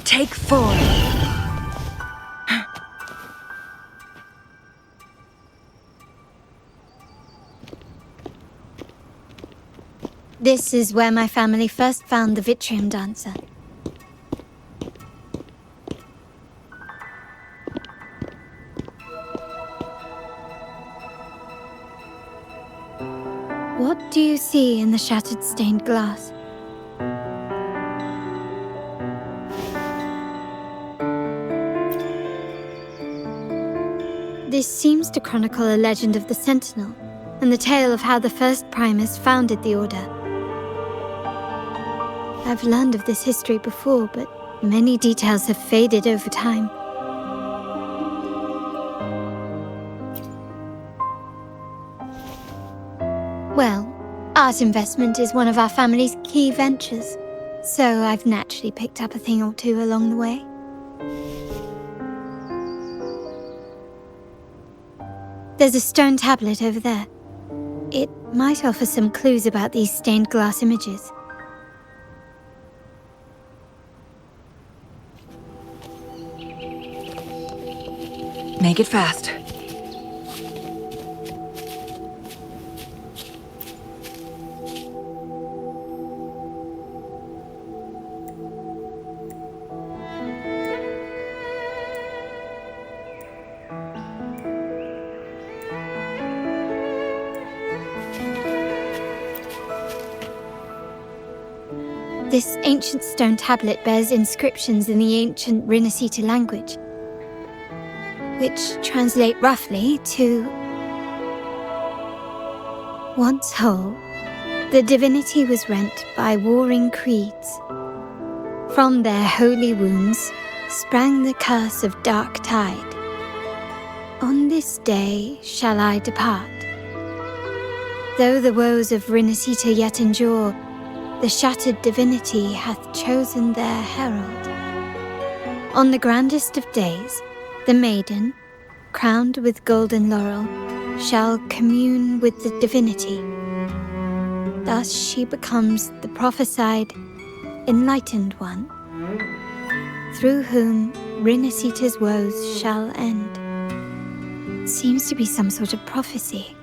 Take 4. This is where my family first found the Vitrium dancer. What do you see in the shattered stained glass? This seems to chronicle a legend of the Sentinel, and the tale of how the first Primus founded the Order. I've learned of this history before, but many details have faded over time. Well, art investment is one of our family's key ventures, so I've naturally picked up a thing or two along the way. There's a stone tablet over there. It might offer some clues about these stained glass images. Make it fast. This ancient stone tablet bears inscriptions in the ancient Rinascita language, which translate roughly to, once whole, the divinity was rent by warring creeds. From their holy wounds sprang the curse of dark tide. On this day shall I depart. Though the woes of Rinascita yet endure, the shattered divinity hath chosen their herald. On the grandest of days, the maiden, crowned with golden laurel, shall commune with the divinity. Thus she becomes the prophesied, enlightened one, through whom Rinascita's woes shall end. Seems to be some sort of prophecy.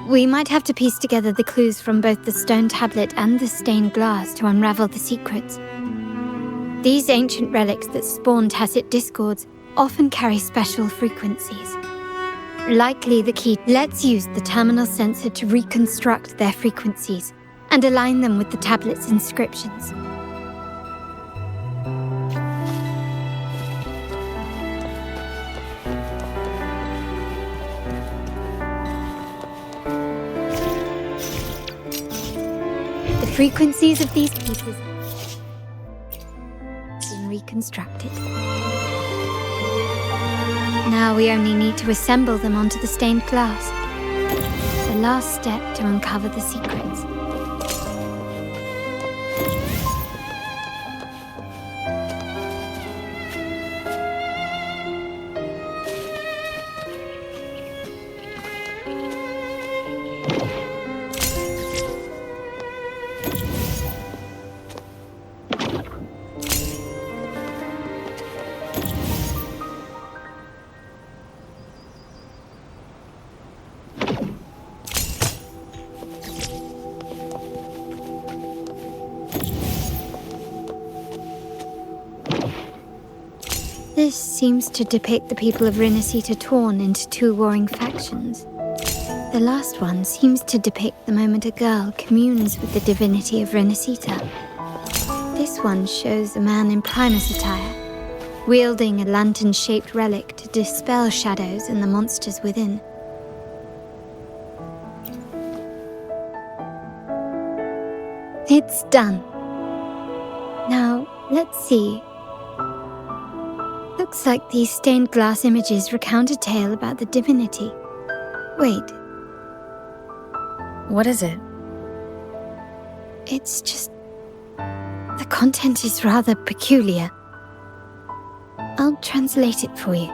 We might have to piece together the clues from both the stone tablet and the stained glass to unravel the secrets. These ancient relics that spawn tacit discords often carry special frequencies. Likely the key. Let's use the terminal sensor to reconstruct their frequencies and align them with the tablet's inscriptions. The frequencies of these pieces have been reconstructed. Now we only need to assemble them onto the stained glass. The last step to uncover the secrets. This seems to depict the people of Rinascita torn into two warring factions. The last one seems to depict the moment a girl communes with the divinity of Rinascita. This one shows a man in Primus attire, wielding a lantern-shaped relic to dispel shadows and the monsters within. It's done. Now, let's see. Looks like these stained glass images recount a tale about the divinity. Wait. What is it? It's just... the content is rather peculiar. I'll translate it for you.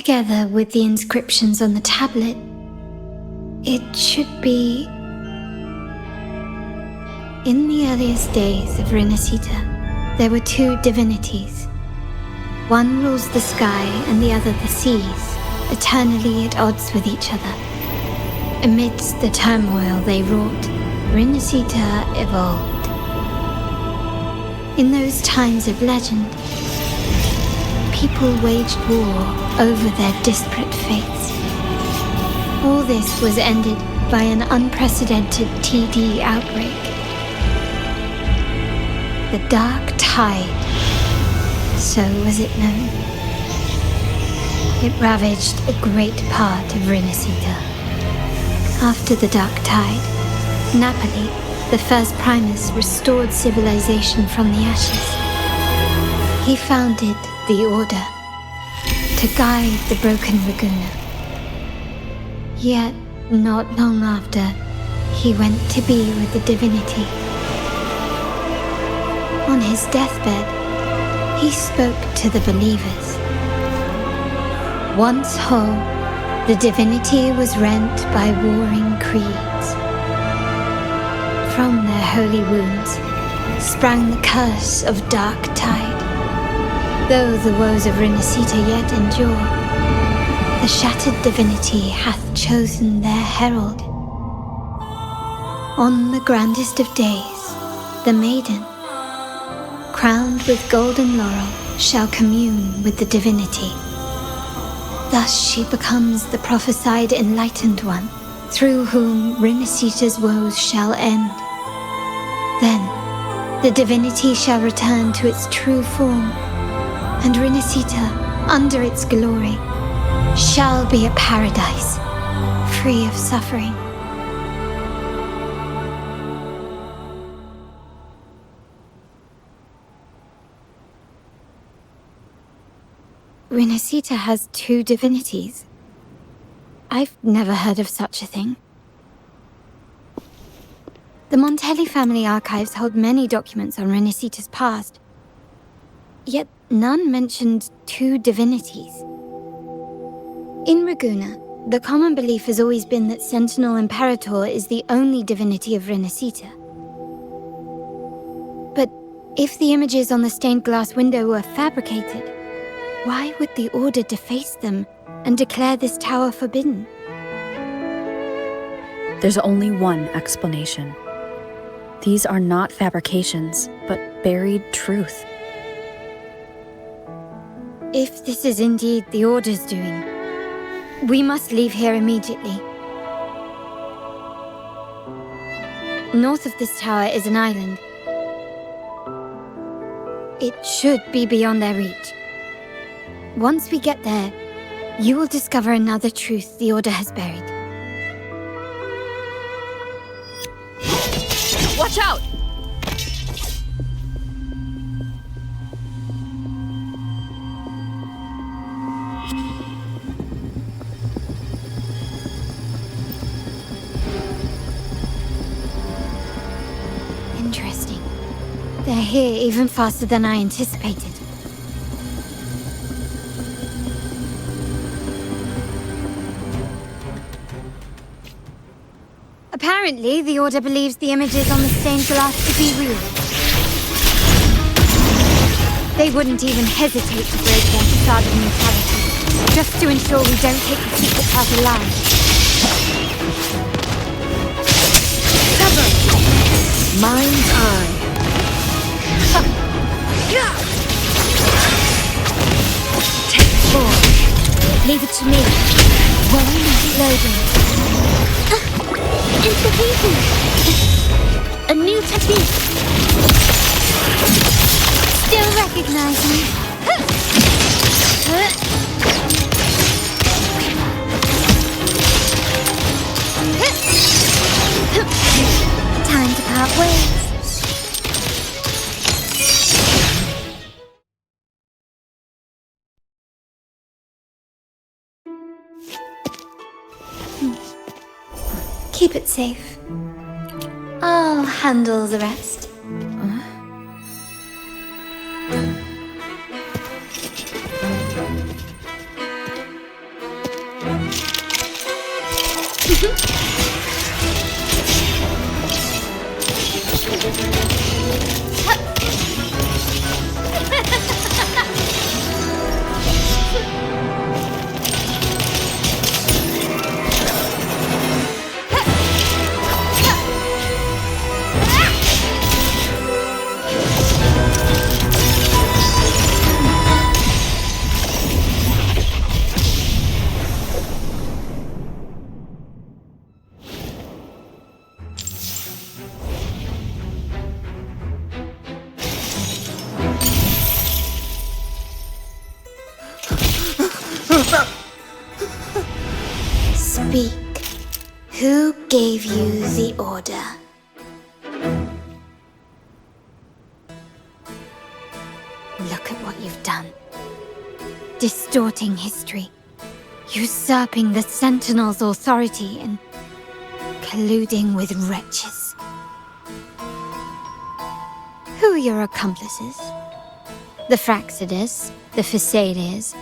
together with the inscriptions on the tablet, it should be... In the earliest days of Rinascita, there were two divinities. One rules the sky and the other the seas, eternally at odds with each other. Amidst the turmoil they wrought, Rinascita evolved. In those times of legend, people waged war over their disparate fates. All this was ended by an unprecedented TD outbreak. The Dark Tide, so was it known. It ravaged a great part of Rinascita. After the Dark Tide, Napoli, the first Primus, restored civilization from the ashes. He founded the Order to guide the broken Laguna. Yet, not long after, he went to be with the divinity. On his deathbed, he spoke to the believers. Once whole, the divinity was rent by warring creeds. From their holy wounds sprang the curse of Dark Tide. Though the woes of Rinascita yet endure, the shattered divinity hath chosen their herald. On the grandest of days, the maiden, crowned with golden laurel, shall commune with the divinity. Thus she becomes the prophesied enlightened one, through whom Rinascita's woes shall end. Then, the divinity shall return to its true form, and Rinascita, under its glory, shall be a paradise, free of suffering. Rinascita has two divinities. I've never heard of such a thing. The Montelli family archives hold many documents on Rinascita's past, yet none mentioned two divinities. In Ragusa, the common belief has always been that Sentinel Imperator is the only divinity of Rinascita. But if the images on the stained glass window were fabricated, why would the Order deface them and declare this tower forbidden? There's only one explanation. These are not fabrications, but buried truth. If this is indeed the Order's doing, we must leave here immediately. North of this tower is an island. It should be beyond their reach. Once we get there, you will discover another truth the Order has buried. Watch out! Interesting. They're here even faster than I anticipated. Apparently, the Order believes the images on the stained glass to be real. They wouldn't even hesitate to break their facade of neutrality, just to ensure we don't take the secret path alive. Cover! Mind's eye. Take 4. Leave it to me. One loading. Intervention! A new technique! Still recognizing. Time to part ways. Keep it safe. I'll handle the rest. Speak. Who gave you the order? Look at what you've done. Distorting history, usurping the Sentinel's authority, and colluding with wretches. Who are your accomplices? The Fraxidus, the Facades,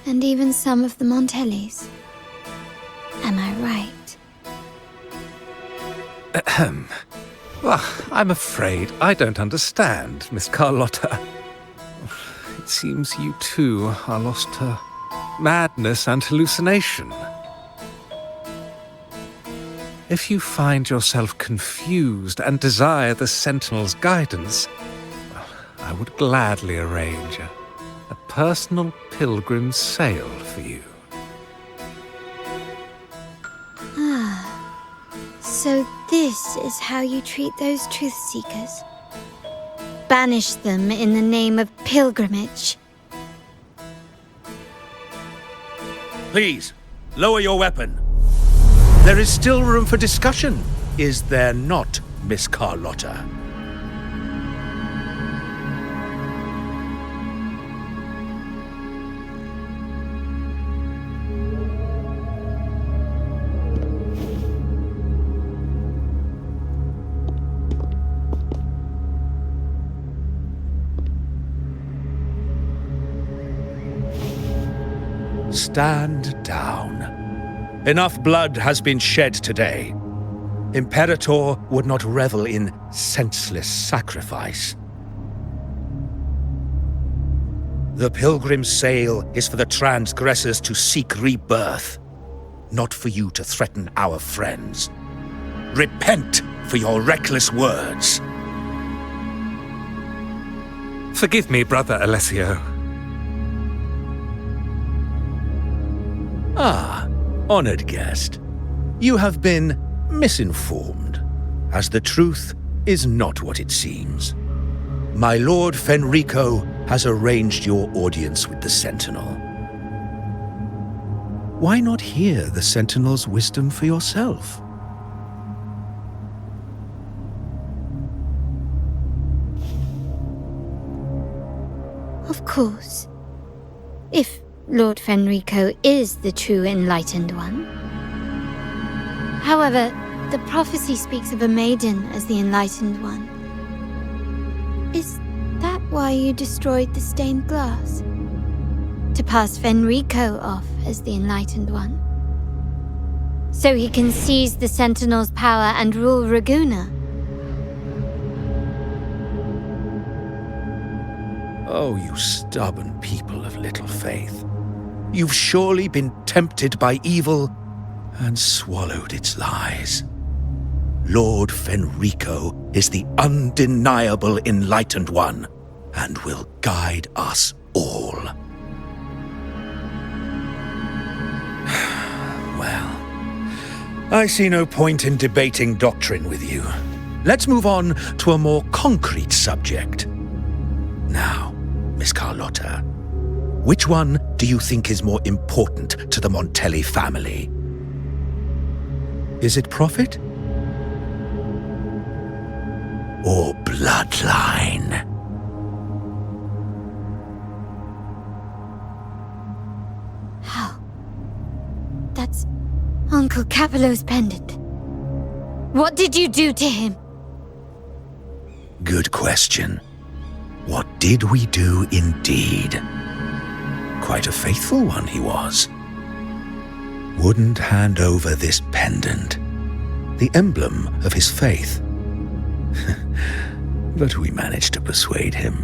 and even some of the Montellis. Am I right? Ahem. Well, I'm afraid I don't understand, Miss Carlotta. It seems you too are lost to madness and hallucination. If you find yourself confused and desire the Sentinel's guidance, well, I would gladly arrange a personal pilgrim's sail for you. So this is how you treat those truth seekers? Banish them in the name of pilgrimage. Please, lower your weapon. There is still room for discussion, is there not, Miss Carlotta? Stand down. Enough blood has been shed today. Imperator would not revel in senseless sacrifice. The pilgrim's sail is for the transgressors to seek rebirth, not for you to threaten our friends. Repent for your reckless words. Forgive me, Brother Alessio. Ah, honored guest. You have been misinformed, as the truth is not what it seems. My Lord Fenrico has arranged your audience with the Sentinel. Why not hear the Sentinel's wisdom for yourself? Of course. If Lord Fenrico is the true enlightened one. However, the prophecy speaks of a maiden as the enlightened one. Is that why you destroyed the stained glass? To pass Fenrico off as the enlightened one? So he can seize the Sentinel's power and rule Raguna? Oh, you stubborn people of little faith. You've surely been tempted by evil and swallowed its lies. Lord Fenrico is the undeniable enlightened one and will guide us all. Well, I see no point in debating doctrine with you. Let's move on to a more concrete subject. Now, Miss Carlotta, which one do you think is more important to the Montelli family? Is it profit? Or bloodline? How? That's Uncle Capello's pendant. What did you do to him? Good question. What did we do indeed? Quite a faithful one he was. wouldn't hand over this pendant, the emblem of his faith. But we managed to persuade him.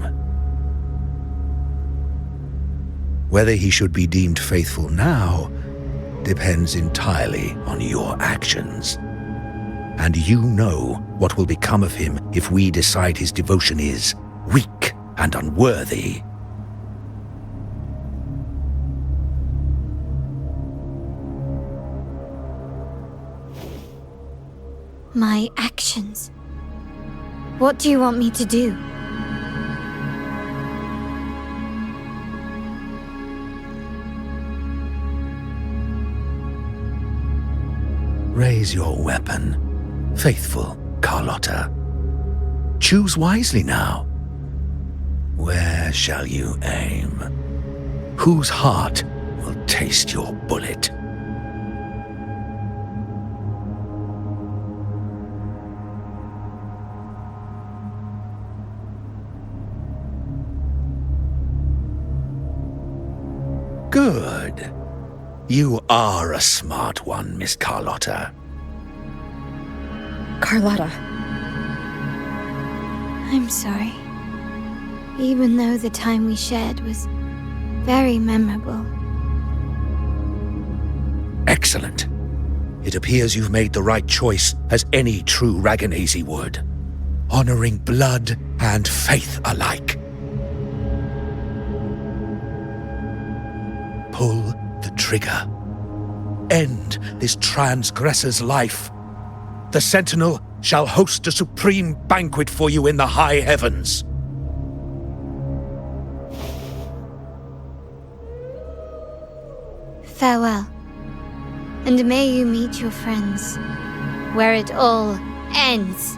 Whether he should be deemed faithful now depends entirely on your actions. And you know what will become of him if we decide his devotion is weak and unworthy. My actions. What do you want me to do? Raise your weapon, faithful Carlotta. Choose wisely now. Where shall you aim? Whose heart will taste your bullet? Good. You are a smart one, Miss Carlotta. Carlotta. I'm sorry. Even though the time we shared was very memorable. Excellent. It appears you've made the right choice, as any true Ragganese would. Honoring blood and faith alike. Pull the trigger. End this transgressor's life. The Sentinel shall host a supreme banquet for you in the high heavens. Farewell. And may you meet your friends, where it all ends.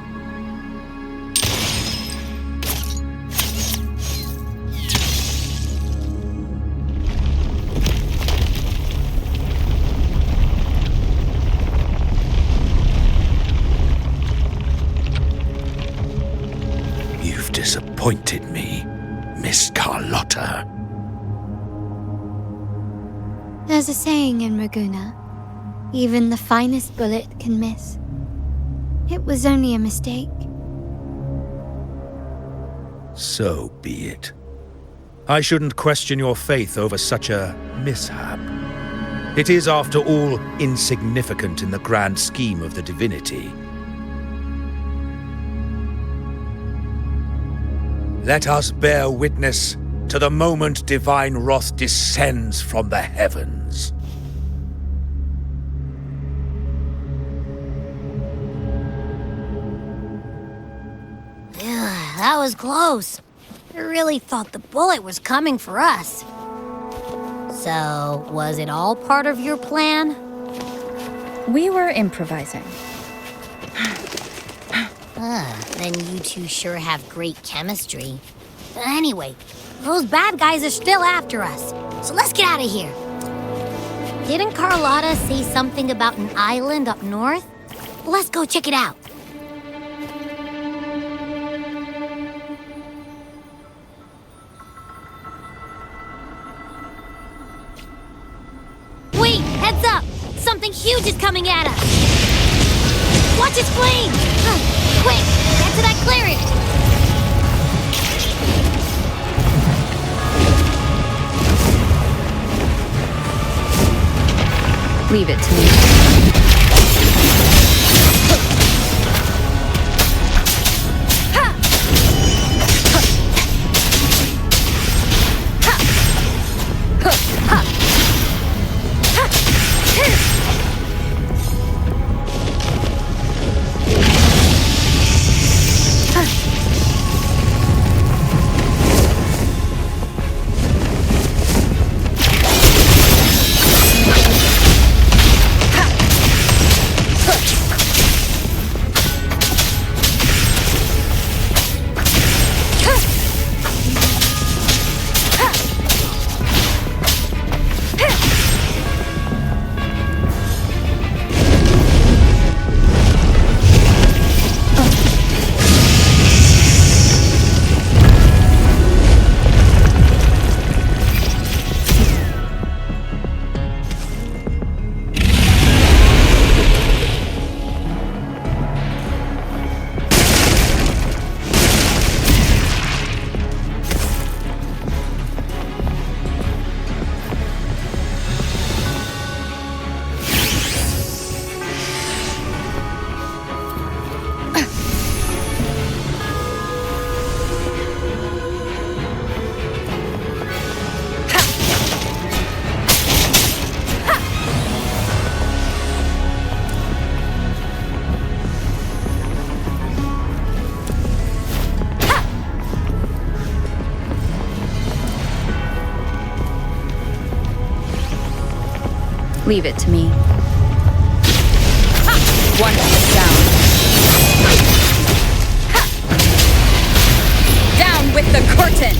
You've disappointed me, Miss Carlotta. There's a saying in Raguna, even the finest bullet can miss. It was only a mistake. So be it. I shouldn't question your faith over such a mishap. It is, after all, insignificant in the grand scheme of the divinity. Let us bear witness to the moment divine wrath descends from the heavens. That was close. I really thought the bullet was coming for us. So, was it all part of your plan? We were improvising. Then you two sure have great chemistry. Anyway, those bad guys are still after us, so let's get out of here. Didn't Carlotta say something about an island up north? Let's go check it out. Wait, heads up! Something huge is coming at us! Watch its flames! Quick, get to that clearing! Leave it to me. Leave it to me. One foot down. Down with the curtain!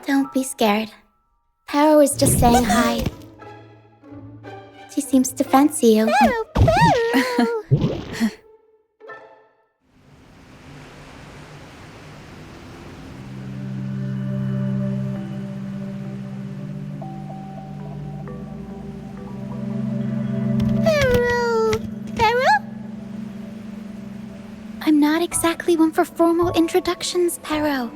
Don't be scared. Paro is just saying hi. She seems to fancy you. I'm not exactly one for formal introductions, Paro.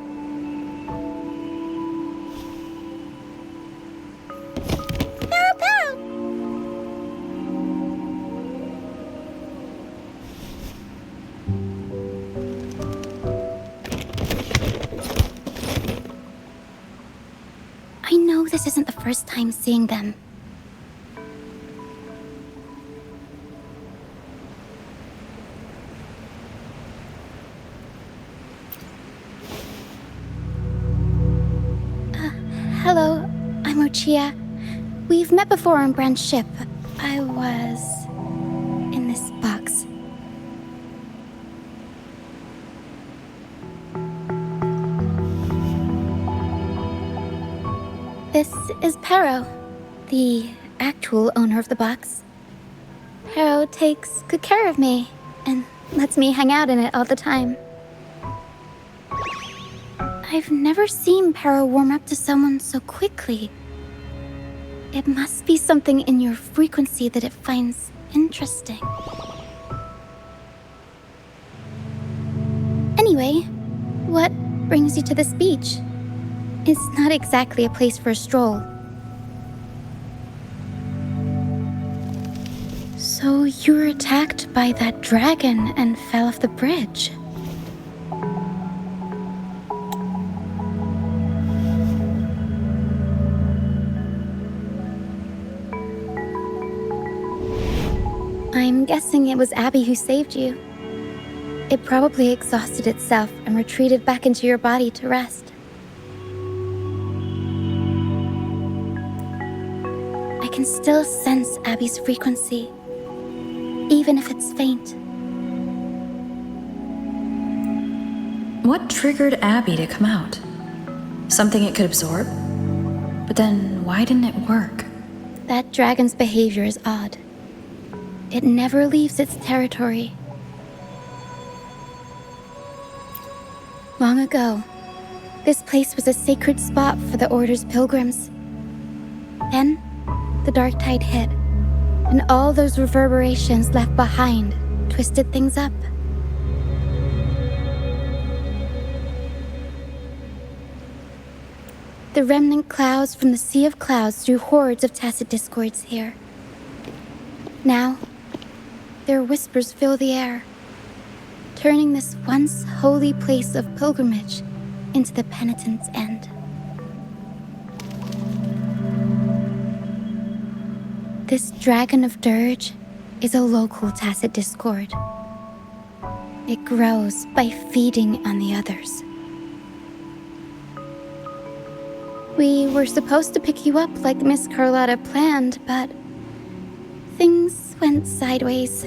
I know this isn't the first time seeing them. Hello, I'm Ochia. We've met before on Brand's ship. I was in this box. This is Paro, the actual owner of the box. Paro takes good care of me and lets me hang out in it all the time. I've never seen Paro warm up to someone so quickly. It must be something in your frequency that it finds interesting. Anyway, what brings you to this beach? It's not exactly a place for a stroll. So you were attacked by that dragon and fell off the bridge. I'm guessing it was Abby who saved you. It probably exhausted itself and retreated back into your body to rest. I can still sense Abby's frequency, even if it's faint. What triggered Abby to come out? Something it could absorb? But then, why didn't it work? That dragon's behavior is odd. It never leaves its territory. Long ago, This place was a sacred spot for the Order's pilgrims. Then, the dark tide hit, and all those reverberations left behind twisted things up. The remnant clouds from the sea of clouds drew hordes of tacit discords here. Now, their whispers fill the air, turning this once holy place of pilgrimage into the penitent's end. This dragon of dirge is a local tacit discord. It grows by feeding on the others. We were supposed to pick you up like Miss Carlotta planned, but things went sideways.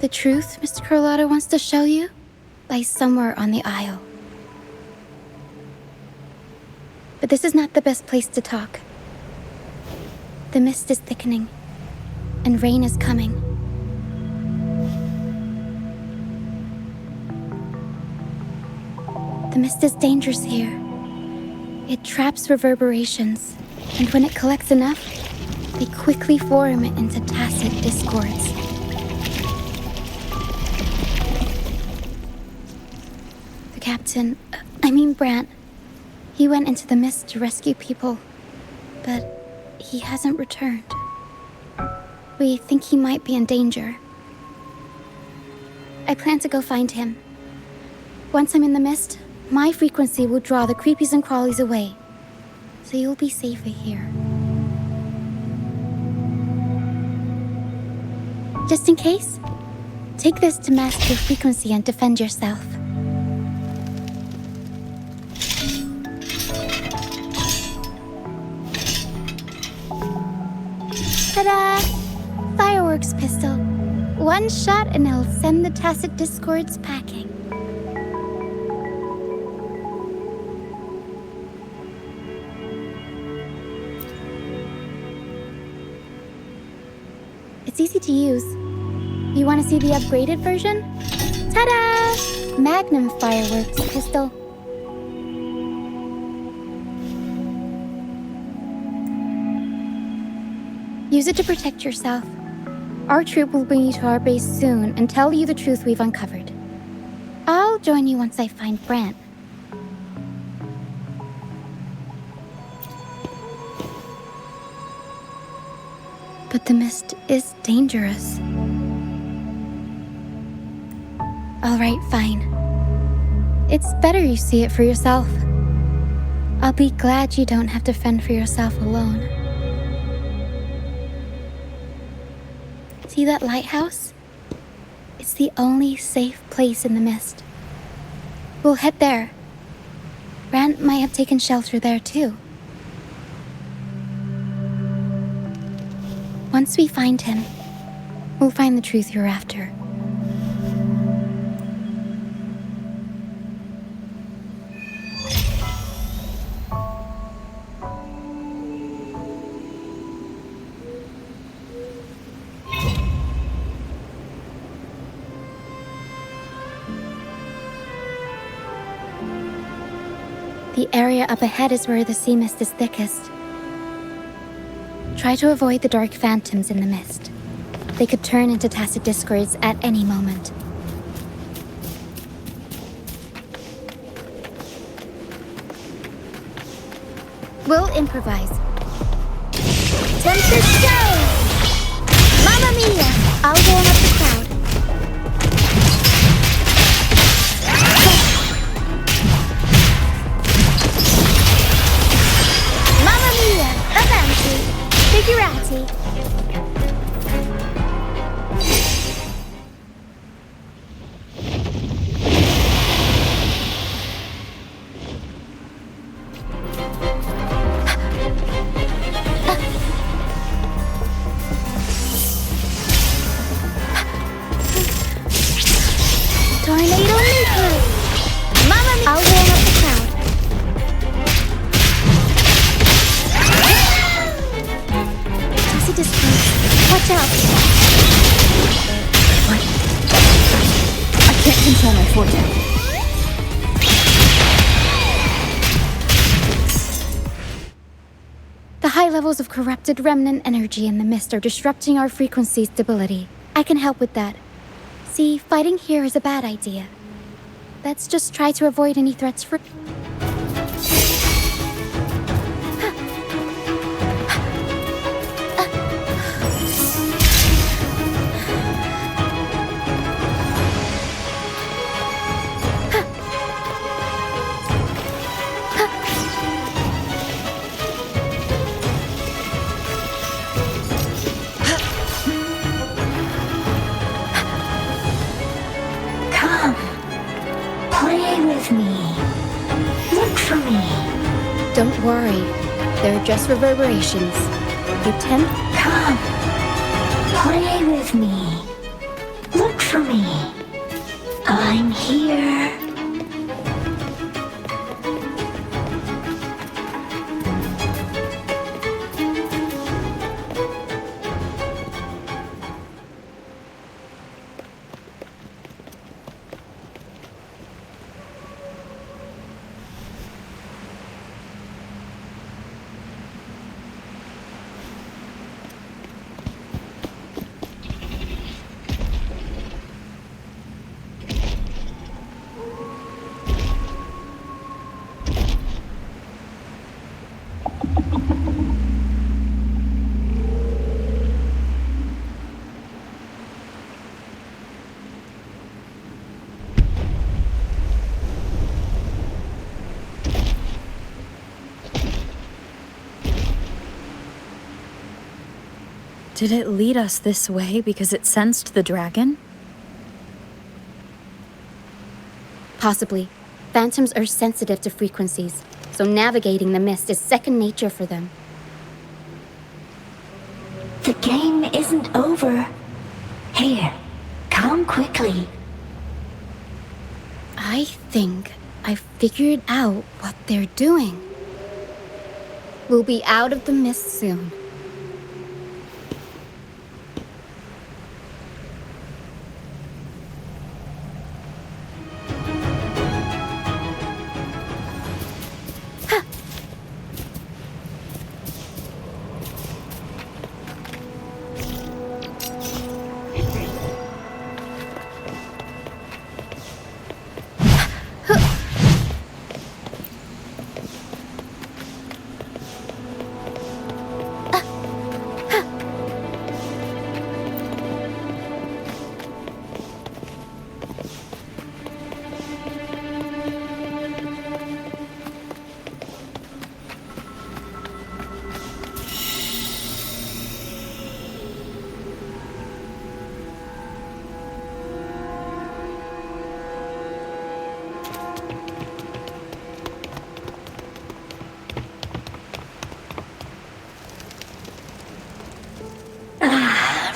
The truth Mr. Carlotta wants to show you lies somewhere on the aisle. But this is not the best place to talk. The mist is thickening, and rain is coming. The mist is dangerous here. It traps reverberations, and when it collects enough, they quickly form into tacit discords. The captain, Brant, he went into the mist to rescue people, but he hasn't returned. We think he might be in danger. I plan to go find him. Once I'm in the mist, my frequency will draw the creepies and crawlies away, so you'll be safer here. Just in case, take this to mask your frequency and defend yourself. Ta-da! Fireworks pistol. One shot and it'll send the tacit discords packing. It's easy to use. You want to see the upgraded version? Ta-da! Magnum fireworks pistol. Use it to protect yourself. Our troop will bring you to our base soon and tell you the truth we've uncovered. I'll join you once I find Brant. But the mist is dangerous. All right, fine. It's better you see it for yourself. I'll be glad you don't have to fend for yourself alone. See that lighthouse? It's the only safe place in the mist. We'll head there. Brant might have taken shelter there too. Once we find him, we'll find the truth you're after. The area up ahead is where the sea mist is thickest. Try to avoid the dark phantoms in the mist. They could turn into tacit discords at any moment. We'll improvise. Tempted show! Mamma mia! I'll go on up the crowd. Mamma mia! Avanti! Figurati! control my forte. The high levels of corrupted remnant energy in the mist are disrupting our frequency stability. I can help with that. See, fighting here is a bad idea. Let's just try to avoid any threats for... Don't worry, they're just reverberations. Lieutenant, come, play with me. Look for me. I'm here. Did it lead us this way because it sensed the dragon? possibly. Phantoms are sensitive to frequencies, so navigating the mist is second nature for them. The game isn't over. Here, come quickly. I think I figured out what they're doing. We'll be out of the mist soon.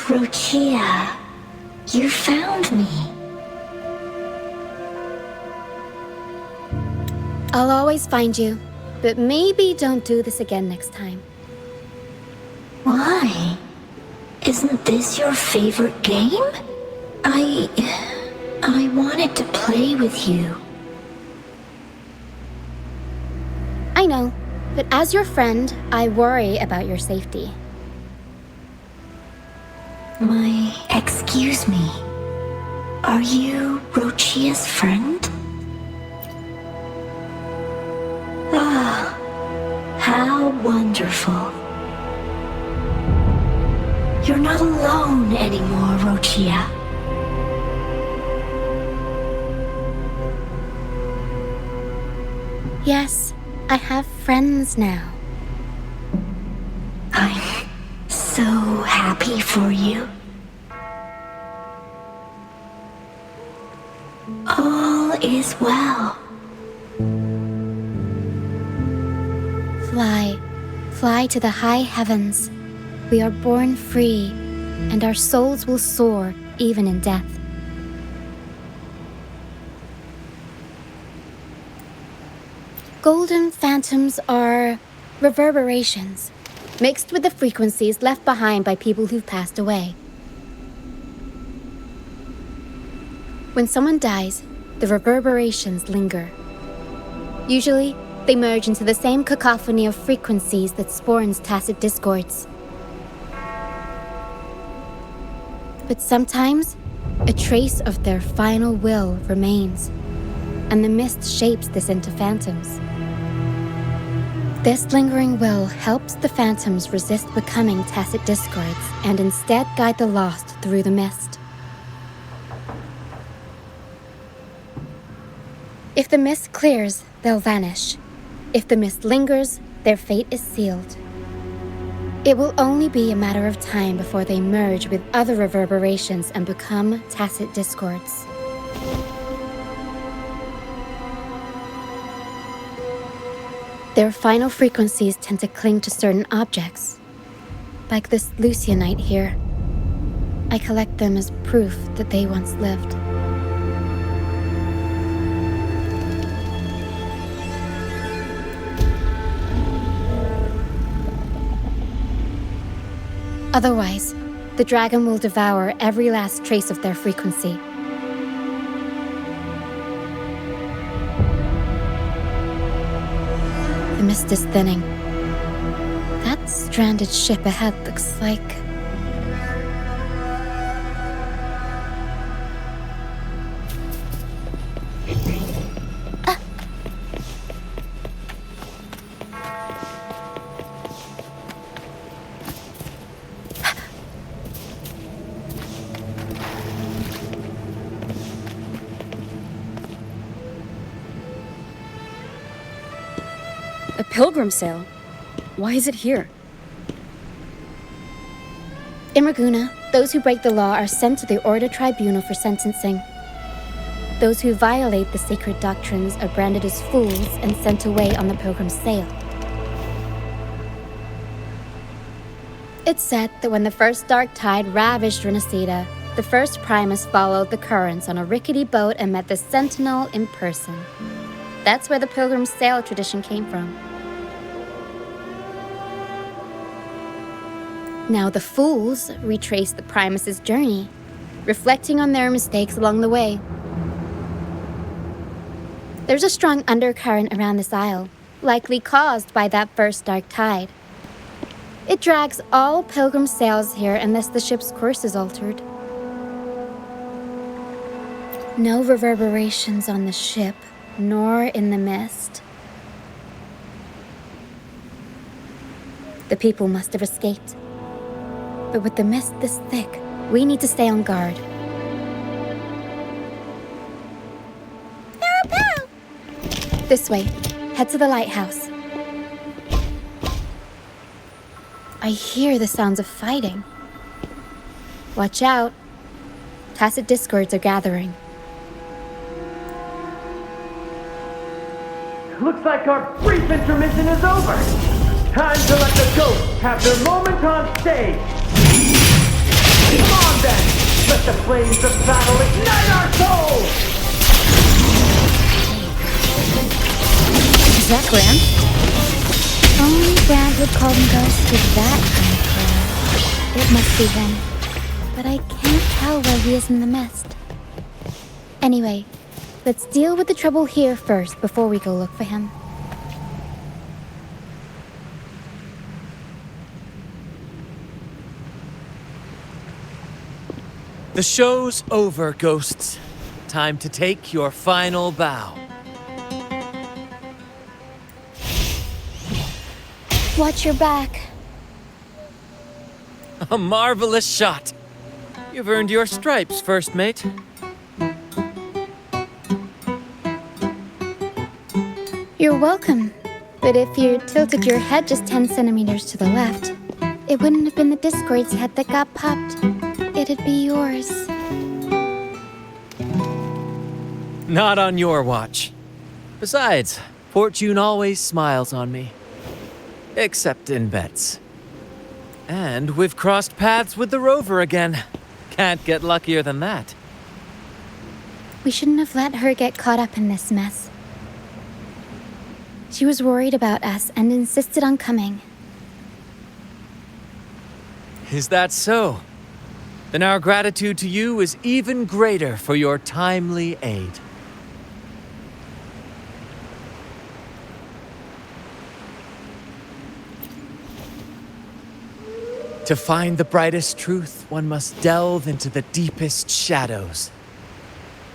Rochia, you found me. I'll always find you, but maybe don't do this again next time. Why? Isn't this your favorite game? I wanted to play with you. I know, but as your friend, I worry about your safety. Excuse me. Are you Rochia's friend? Ah, how wonderful. You're not alone anymore, Rochia. Yes, I have friends now. I'm so happy for you. All is well. Fly to the high heavens. We are born free, and our souls will soar even in death. Golden phantoms are reverberations, mixed with the frequencies left behind by people who've passed away. When someone dies, the reverberations linger. Usually, they merge into the same cacophony of frequencies that spawns tacit discords. But sometimes, a trace of their final will remains, and the mist shapes this into phantoms. This lingering will helps the phantoms resist becoming tacit discords and instead guide the lost through the mist. If the mist clears, they'll vanish. If the mist lingers, their fate is sealed. It will only be a matter of time before they merge with other reverberations and become tacit discords. Their final frequencies tend to cling to certain objects. Like this Lucianite here. I collect them as proof that they once lived. Otherwise, the dragon will devour every last trace of their frequency. The mist is thinning. That stranded ship ahead looks like... A pilgrim sale? Why is it here? In Raguna, those who break the law are sent to the Order Tribunal for sentencing. Those who violate the sacred doctrines are branded as fools and sent away on the pilgrim sale. It's said that when the first dark tide ravaged Renacida, the first Primus followed the currents on a rickety boat and met the Sentinel in person. That's where the pilgrim sale tradition came from. Now the fools retrace the Primus's journey, reflecting on their mistakes along the way. There's a strong undercurrent around this isle, likely caused by that first dark tide. It drags all pilgrim sails here unless the ship's course is altered. No reverberations on the ship, nor in the mist. The people must have escaped. But with the mist this thick, we need to stay on guard. Pew, pew. This way. Head to the lighthouse. I hear the sounds of fighting. Watch out. Tacit discords are gathering. Looks like our brief intermission is over. Time to let the ghosts have their moment on stage. Come on then! Let the flames of battle ignite our souls! Is that Grant? Only Grant would call them ghosts with that kind of prayer. It must be him. But I can't tell where he is in the mist. Anyway, let's deal with the trouble here first before we go look for him. The show's over, ghosts. Time to take your final bow. Watch your back. A marvelous shot. You've earned your stripes, first mate. You're welcome. But if you tilted your head just 10 centimeters to the left, it wouldn't have been the Discord's head that got popped. It'd be yours. Not on your watch. Besides, fortune always smiles on me. Except in bets. And we've crossed paths with the rover again. Can't get luckier than that. We shouldn't have let her get caught up in this mess. She was worried about us and insisted on coming. Is that so? then our gratitude to you is even greater for your timely aid. To find the brightest truth, one must delve into the deepest shadows.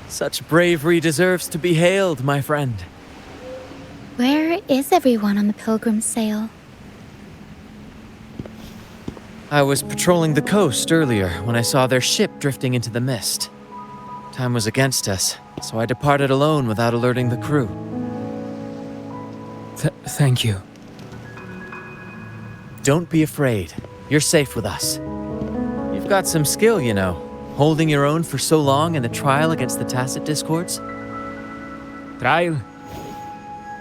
Such bravery deserves to be hailed, my friend. Where is everyone on the pilgrim sail? I was patrolling the coast earlier when I saw their ship drifting into the mist. Time was against us, so I departed alone without alerting the crew. Thank you. Don't be afraid. You're safe with us. You've got some skill, you know, holding your own for so long in the trial against the Tacit Discords. Trial?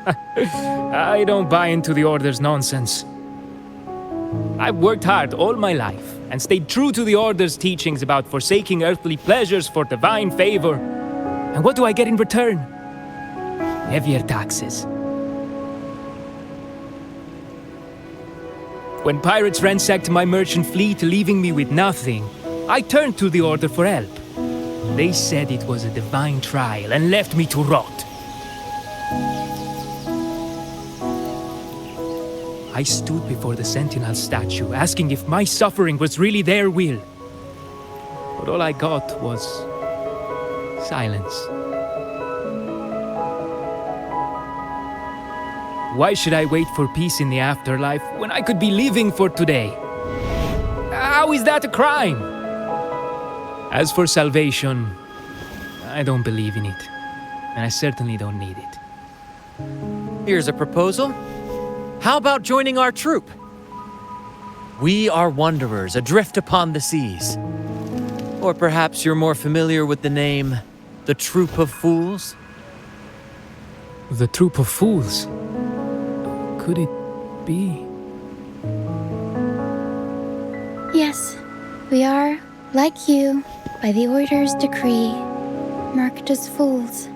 I don't buy into the Order's nonsense. I've worked hard all my life and stayed true to the Order's teachings about forsaking earthly pleasures for divine favor. And what do I get in return? Heavier taxes. When pirates ransacked my merchant fleet, leaving me with nothing, I turned to the Order for help. They said it was a divine trial and left me to rot. I stood before the Sentinel statue, asking if my suffering was really their will. But all I got was silence. Why should I wait for peace in the afterlife when I could be living for today? How is that a crime? As for salvation, I don't believe in it, and I certainly don't need it. Here's a proposal. How about joining our troop? We are wanderers adrift upon the seas. Or perhaps you're more familiar with the name, the Troop of Fools? The Troop of Fools? Could it be? Yes, we are, like you, by the Order's decree, marked as fools.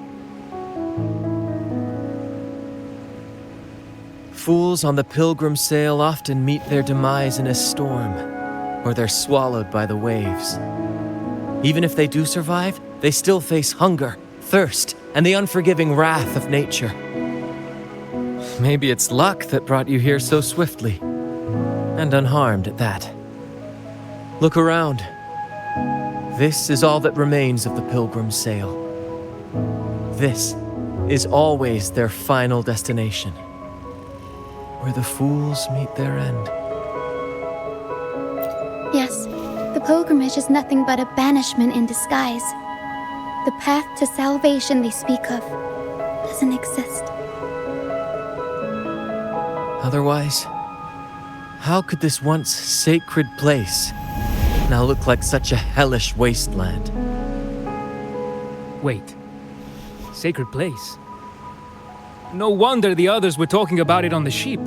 Fools on the pilgrim sail often meet their demise in a storm, or they're swallowed by the waves. Even if they do survive, they still face hunger, thirst, and the unforgiving wrath of nature. Maybe it's luck that brought you here so swiftly, and unharmed at that. Look around. This is all that remains of the pilgrim sail. This is always their final destination, where the fools meet their end. Yes, the pilgrimage is nothing but a banishment in disguise. The path to salvation they speak of doesn't exist. Otherwise, how could this once sacred place now look like such a hellish wasteland? Wait. Sacred place? No wonder the others were talking about it on the ship.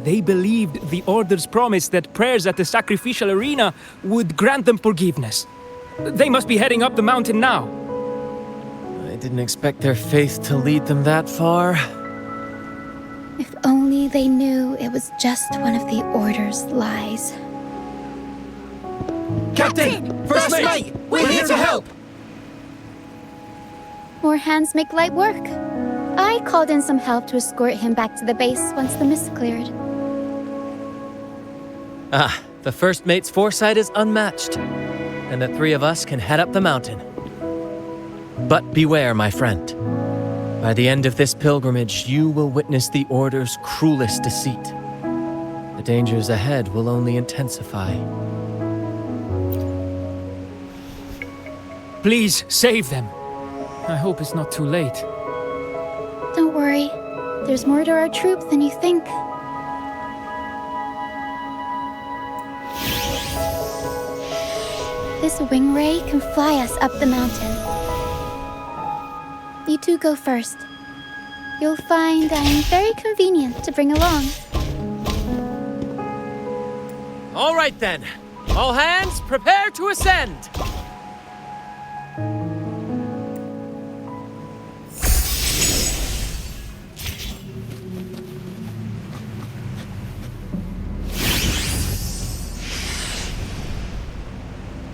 They believed the Order's promise that prayers at the sacrificial arena would grant them forgiveness. They must be heading up the mountain now. I didn't expect their faith to lead them that far. If only they knew it was just one of the Order's lies. Captain! First Mate! We're here to help! More hands make light work. I called in some help to escort him back to the base once the mist cleared. Ah, the First Mate's foresight is unmatched, and the three of us can head up the mountain. But beware, my friend. By the end of this pilgrimage, you will witness the Order's cruelest deceit. The dangers ahead will only intensify. Please, save them. I hope it's not too late. Don't worry. There's more to our troop than you think. This wing ray can fly us up the mountain. You two go first. You'll find I'm very convenient to bring along. All right then. All hands, prepare to ascend.